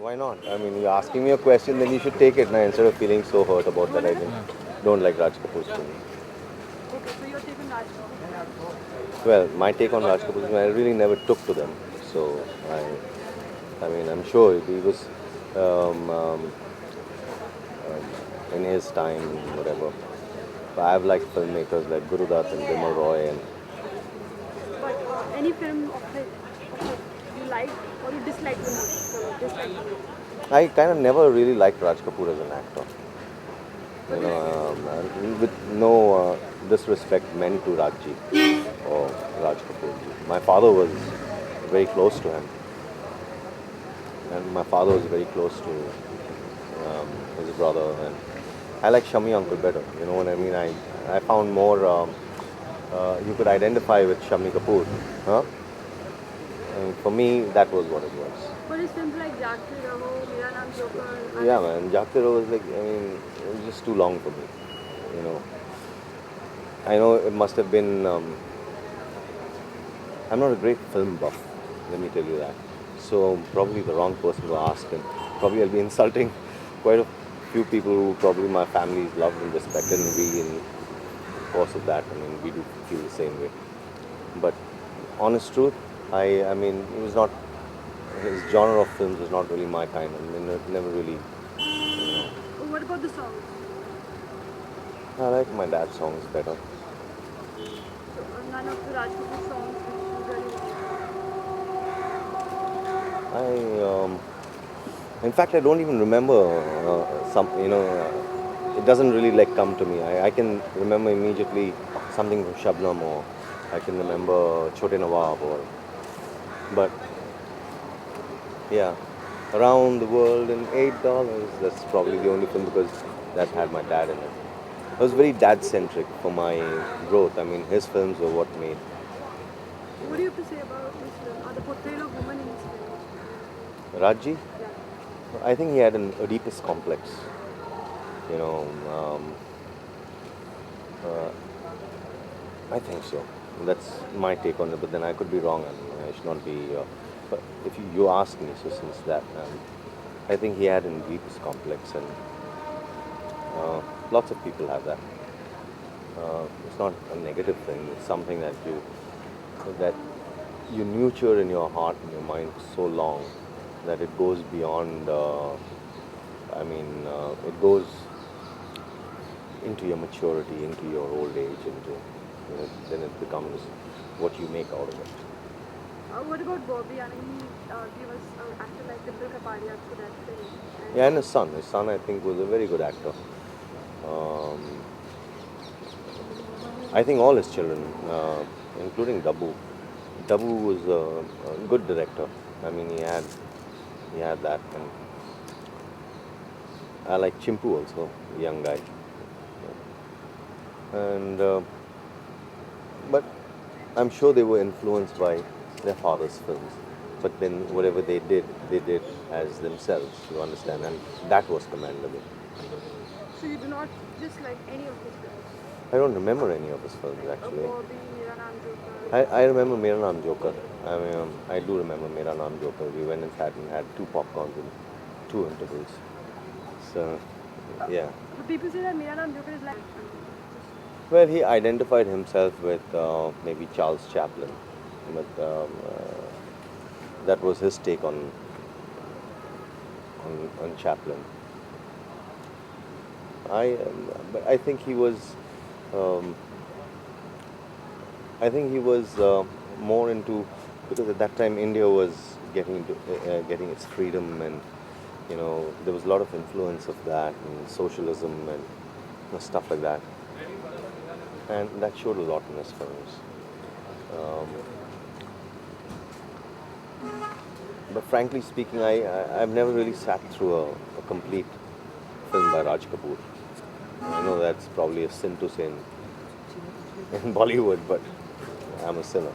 Why not? I mean, you're asking me a question, then you should take it now instead of feeling so hurt about that I don't like Raj Kapoor's films. Okay, so you're taking Raj Kapoor. Well, my take on Raj Kapoor is I really never took to them. So I mean, I'm sure he was um, um, in his time, whatever. But I've liked filmmakers like Guru Dutt and Bimal Roy, and But any film of his you liked or you disliked the most? Disliked the most. I kind of never really liked Raj Kapoor as an actor. But this, With no disrespect meant to Raj-ji or Raj Kapoor. My father was very close to him, and my father was very close to his brother. And I like Shammi Uncle better. You know what I mean? I found more. You could identify with Shammi Kapoor, huh? And for me, that was what it was. but his films like Jaakse Raho, Mera Naam Joker, Yeah, man. Jaktiro was like, I mean, it was just too long for me. You know, I know it must have been. I'm not a great film buff, let me tell you that. So probably the wrong person to ask, and probably I'll be insulting quite a few people who probably my family's loved and respected, and we, in the course of that, I mean, we do feel the same way. But honest truth, I mean, it was not his genre of films was not really my kind. I mean, it never really. what about the songs? I like my dad's songs better. So, none of the Raj Kapoor songs which you really In fact, I don't even remember some. It doesn't really like come to me. I can remember immediately something from Shabnam, or I can remember Chote Nawab, or but yeah, Around the World in $8. That's probably the only film because that had my dad in it. It was very dad-centric for my growth. I mean, his films were what made What do you have to say about this film? Or the portrayal of women in this film? Rajji. Yeah. I think he had an Oedipus complex. You know, uh, I think so. That's my take on it, but then I could be wrong. I should not be. But if you ask me, so since that, I think he had an Oedipus complex, and lots of people have that. It's not a negative thing. It's something that you nurture in your heart and your mind for so long that it goes beyond. It goes into your maturity, into your old age, then it becomes what you make out of it. What about Bobby? I mean, he was actor like Dimple Kapadia to that film. Yeah, and his son. His son, I think, was a very good actor. Um, I think all his children, including Dabu. Dabu was a good director. I mean, he had that, and I like Chimpu also, a young guy. And but I'm sure they were influenced by their father's films. But then whatever they did as themselves. You understand, and that was commendable. So you do not dislike any of his films? I don't remember any of his films actually. Bobby, Mera Naam Joker. I remember Mera Naam Joker. I mean, I do remember Mera Naam Joker. We went and sat and had 2 popcorns in 2 intervals. So, yeah. But people say that Mera Naam Joker is like. Well, he identified himself with maybe Charles Chaplin, but that was his take on Chaplin. But um, I think he was more into, because at that time India was getting its freedom, and there was a lot of influence of that and socialism and stuff like that, and that showed a lot in his films. Um, but frankly speaking, I've never really sat through a complete film by Raj Kapoor. I know that's probably a sin to say in Bollywood, but I'm a sinner.